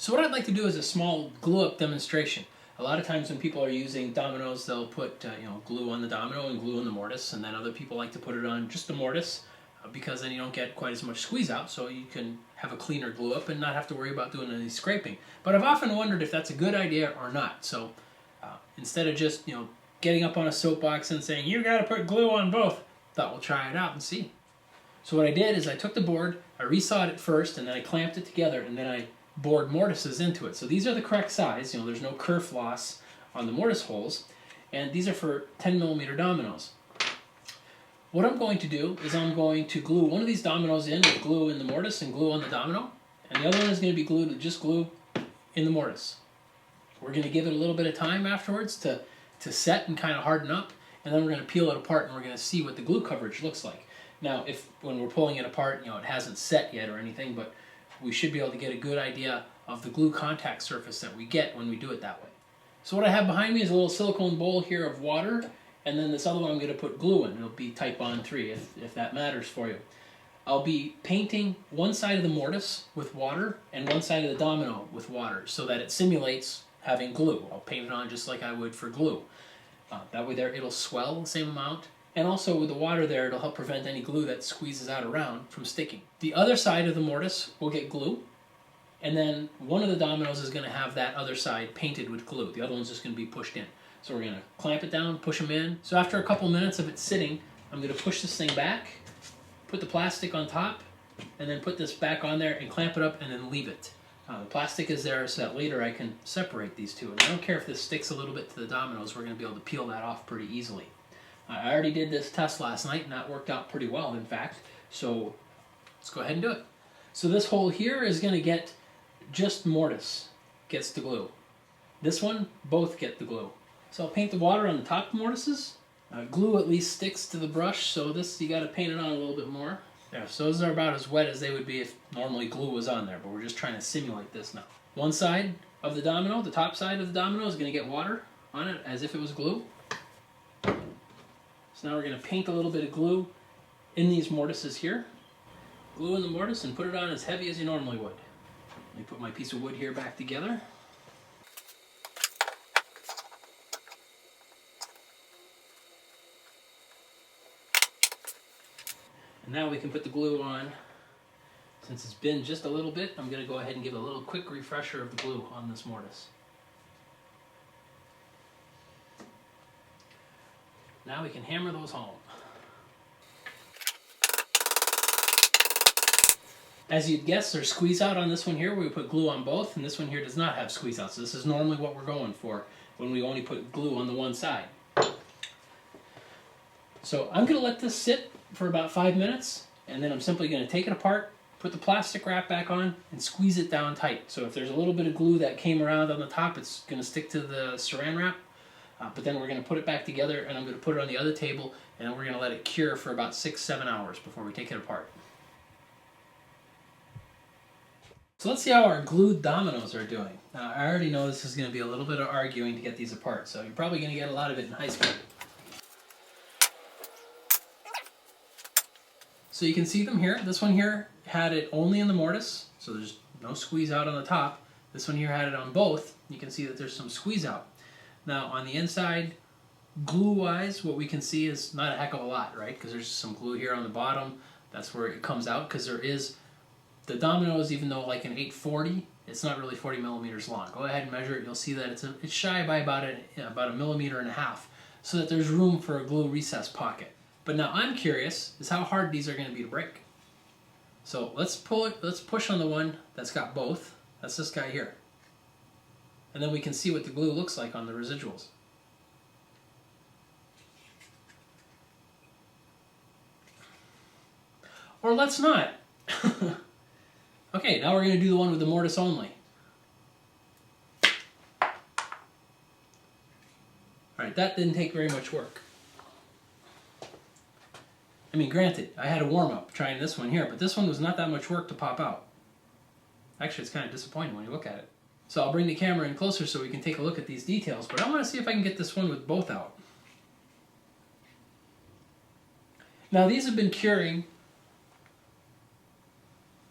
So what I'd like to do is a small glue-up demonstration. A lot of times when people are using dominoes, they'll put glue on the domino and glue on the mortise, and then other people like to put it on just the mortise because then you don't get quite as much squeeze out, so you can have a cleaner glue-up and not have to worry about doing any scraping. But I've often wondered if that's a good idea or not. So instead of just getting up on a soapbox and saying you got to put glue on both, thought we'll try it out and see. So what I did is I took the board, I resawed it first, and then I clamped it together, and then I bored mortises into it. So these are the correct size. There's no kerf loss on the mortise holes, and these are for 10mm dominoes. What I'm going to do is I'm going to glue one of these dominoes in with glue in the mortise and glue on the domino, and the other one is going to be glued with just glue in the mortise. We're going to give it a little bit of time afterwards to set and kind of harden up, and then we're going to peel it apart and we're going to see what the glue coverage looks like. Now, when we're pulling it apart, it hasn't set yet or anything, but we should be able to get a good idea of the glue contact surface that we get when we do it that way. So what I have behind me is a little silicone bowl here of water, and then this other one I'm going to put glue in. It'll be type bond 3 if that matters for you. I'll be painting one side of the mortise with water and one side of the domino with water so that it simulates having glue. I'll paint it on just like I would for glue. That way it'll swell the same amount. And also with the water there, it'll help prevent any glue that squeezes out around from sticking. The other side of the mortise will get glue, and then one of the dominoes is going to have that other side painted with glue. The other one's just going to be pushed in. So we're going to clamp it down, push them in. So after a couple minutes of it sitting, I'm going to push this thing back, put the plastic on top, and then put this back on there and clamp it up and then leave it. The plastic is there so that later I can separate these two. And I don't care if this sticks a little bit to the dominoes, we're going to be able to peel that off pretty easily. I already did this test last night and that worked out pretty well, in fact. So let's go ahead and do it. So this hole here is going to get just mortise, gets the glue. This one, both get the glue. So I'll paint the water on the top mortises. Glue at least sticks to the brush, so this you got to paint it on a little bit more. There, so those are about as wet as they would be if normally glue was on there, but we're just trying to simulate this now. One side of the domino, the top side of the domino, is going to get water on it as if it was glue. So now we're going to paint a little bit of glue in these mortises here. Glue in the mortise and put it on as heavy as you normally would. Let me put my piece of wood here back together. And now we can put the glue on. Since it's been just a little bit, I'm going to go ahead and give a little quick refresher of the glue on this mortise. Now we can hammer those home. As you'd guess, there's squeeze out on this one here where we put glue on both, and this one here does not have squeeze out. So this is normally what we're going for when we only put glue on the one side. So I'm going to let this sit for about 5 minutes, and then I'm simply going to take it apart, put the plastic wrap back on, and squeeze it down tight. So if there's a little bit of glue that came around on the top, it's going to stick to the saran wrap. But then we're going to put it back together, and I'm going to put it on the other table, and then we're going to let it cure for about 6-7 hours before we take it apart. So let's see how our glued dominoes are doing. Now, I already know this is going to be a little bit of arguing to get these apart, so you're probably going to get a lot of it in high school. So you can see them here. This one here had it only in the mortise, so there's no squeeze out on the top. This one here had it on both. You can see that there's some squeeze out. Now on the inside, glue-wise, what we can see is not a heck of a lot, right? Because there's some glue here on the bottom. That's where it comes out, because there is, the dominoes, even though like an 840, it's not really 40 millimeters long. Go ahead and measure it. You'll see that it's shy by about a millimeter and a half, so that there's room for a glue recess pocket. But now I'm curious is how hard these are going to be to break. So let's push on the one that's got both. That's this guy here. And then we can see what the glue looks like on the residuals. Or let's not. Okay, now we're going to do the one with the mortise only. Alright, that didn't take very much work. I mean, granted, I had a warm-up trying this one here, but this one was not that much work to pop out. Actually, it's kind of disappointing when you look at it. So I'll bring the camera in closer so we can take a look at these details, but I want to see if I can get this one with both out. Now, these have been curing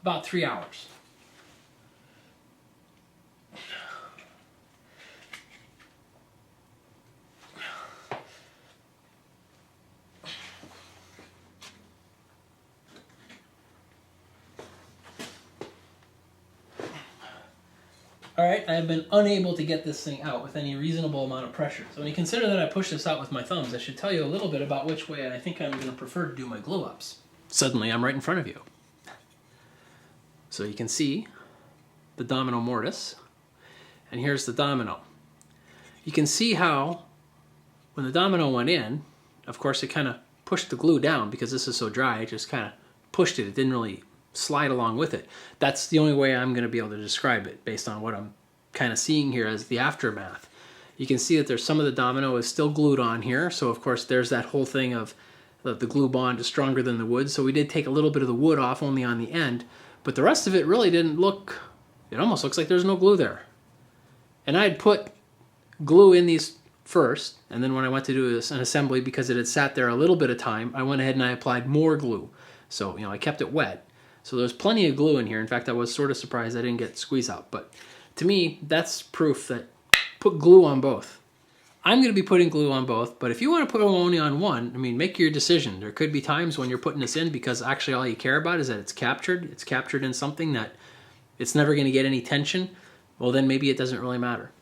about 3 hours. Alright, I have been unable to get this thing out with any reasonable amount of pressure. So when you consider that I pushed this out with my thumbs, I should tell you a little bit about which way I think I'm going to prefer to do my glue ups. Suddenly I'm right in front of you. So you can see the domino mortise, and here's the domino. You can see how when the domino went in, of course it kind of pushed the glue down because this is so dry, it just kind of pushed it. It didn't really slide along with it. That's the only way I'm going to be able to describe it based on what I'm kind of seeing here as the aftermath. You can see that there's some of the domino is still glued on here, so of course there's that whole thing of the glue bond is stronger than the wood, so we did take a little bit of the wood off only on the end, but the rest of it really didn't look, it almost looks like there's no glue there. And I had put glue in these first, and then when I went to do an assembly, because it had sat there a little bit of time, I went ahead and I applied more glue. So, I kept it wet. So there's plenty of glue in here. In fact, I was sort of surprised I didn't get squeeze out. But to me, that's proof that put glue on both. I'm going to be putting glue on both, but if you want to put only on one, make your decision. There could be times when you're putting this in because actually all you care about is that it's captured. It's captured in something that it's never going to get any tension. Well, then maybe it doesn't really matter.